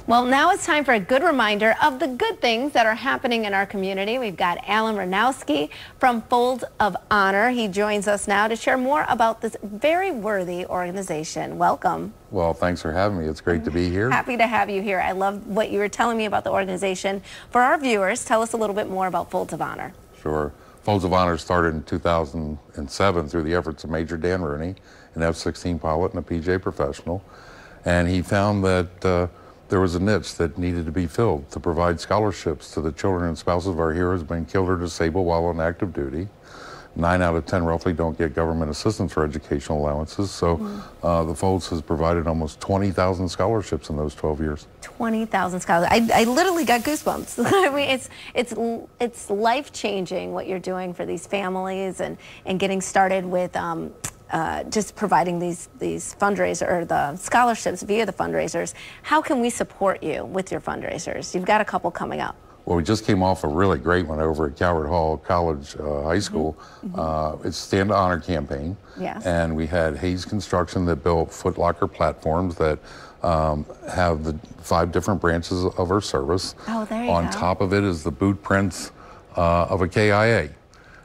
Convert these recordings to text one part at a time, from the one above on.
Well, now it's time for a good reminder of the good things that are happening in our community. We've got Alan Ranowski from Folds of Honor. He joins us now to share more about this very worthy organization. Welcome. Well, thanks for having me. It's great to be here. Happy to have you here. I love what you were telling me about the organization. For our viewers, tell us a little bit more about Folds of Honor. Sure. Folds of Honor started in 2007 through the efforts of Major Dan Rooney, an F-16 pilot and a PJ professional. And he found that there was a niche that needed to be filled to provide scholarships to the children and spouses of our heroes being killed or disabled while on active duty. 9 out of 10 roughly don't get government assistance for educational allowances. So the Folds has provided almost 20,000 scholarships in those 12 years. 20,000 scholarships. I literally got goosebumps. I mean, it's life-changing what you're doing for these families and getting started with just providing these fundraisers or the scholarships via the fundraisers. How can we support you with your fundraisers? You've got a couple coming up. Well, we just came off a really great one over at Coward Hall College High School. It's Stand to Honor campaign. Yes. And we had Hayes Construction that built Foot Locker platforms that have the 5 different branches of our service. Oh, there you go. On top of it is the boot prints of a KIA.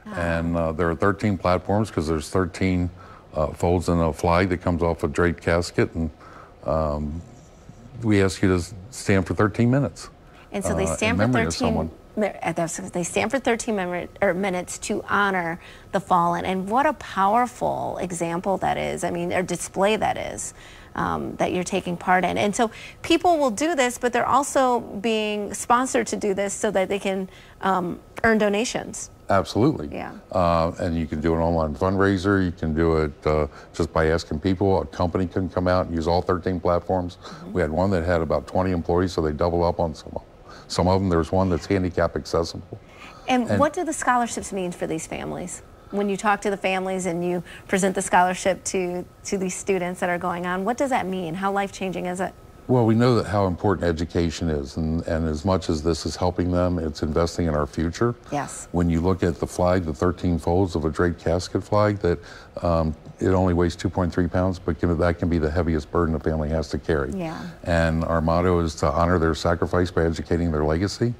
And there are 13 platforms because there's 13 folds in a flag that comes off a draped casket. And we ask you to stand for 13 minutes. And so they stand for 13. They stand for 13 minutes to honor the fallen, and what a powerful example that is. I mean, or display that is that you're taking part in. And so people will do this, but they're also being sponsored to do this so that they can earn donations. Absolutely. Yeah. And you can do an online fundraiser. You can do it just by asking people. A company can come out and use all 13 platforms. We had one that had about 20 employees, so they double up on some of them. There's one that's handicap accessible. And what do the scholarships mean for these families? When you talk to the families and you present the scholarship to these students that are going on, what does that mean? How life-changing is it? Well, we know that how important education is, and as much as this is helping them, it's investing in our future. Yes. When you look at the flag, the 13 folds of a draped casket flag, that it only weighs 2.3 pounds, but that can be the heaviest burden a family has to carry. Yeah. And our motto is to honor their sacrifice by educating their legacy.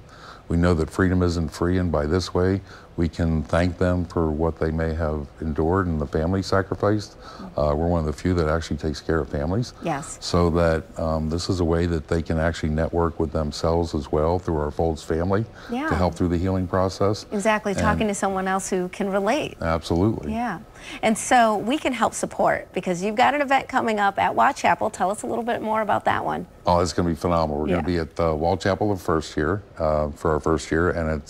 We know that freedom isn't free, and by this way, we can thank them for what they may have endured and the family sacrificed. We're one of the few that actually takes care of families. Yes. So that this is a way that they can actually network with themselves as well through our Folds family to help through the healing process. Exactly, talking to someone else who can relate. Absolutely. Yeah. And so we can help support because you've got an event coming up at Watt Chapel. Tell us a little bit more about that one. Oh, it's going to be phenomenal. We're going to be at Watt Chapel the first year, for our first year, and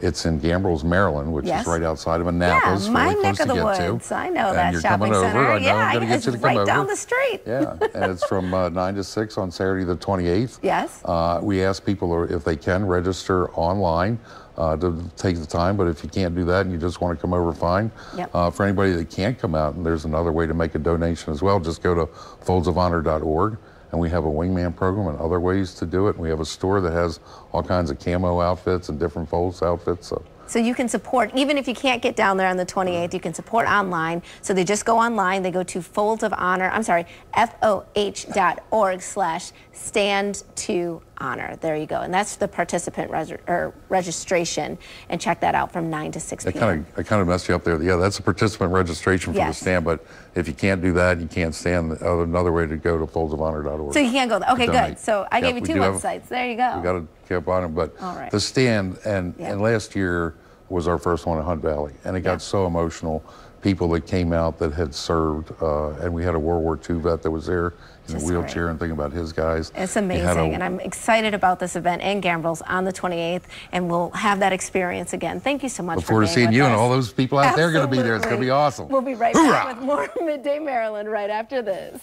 it's in Gambrills, Maryland, which is right outside of Annapolis. Yeah, my really neck close of the to woods. I know that you're shopping coming over. center. I know. I'm going to get you to come right over. down the street. Yeah, and it's from 9 to 6 on Saturday the 28th. Yes. We ask people if they can register online to take the time, but if you can't do that and you just want to come over, fine. Yep. For anybody that can't come out, and there's another way to make a donation as well, just go to foldsofhonor.org. And we have a wingman program and other ways to do it. We have a store that has all kinds of camo outfits and different Folds outfits. So you can support, even if you can't get down there on the 28th, you can support online. So they just go online, they go to Folds of Honor, FOH.org/stand to honor. There you go. And that's the participant registration. And check that out from 9 to 6 p.m. I kind of messed you up there. Yeah, that's a participant registration for the stand, but if you can't do that, you can't stand, another way to go to foldsofhonor.org. So you can't go there. Okay, good. So I gave you 2 websites. There you go. We got to keep on it, but the stand, and last year was our first one in Hunt Valley, and it got so emotional. People that came out that had served, and we had a World War II vet that was there in a wheelchair and thinking about his guys. It's amazing, and I'm excited about this event in Gambrills on the 28th, and we'll have that experience again. Thank you so much for being with us. Look forward to seeing you and all those people out there are going to be there. It's going to be awesome. We'll be right back with more Midday Maryland right after this.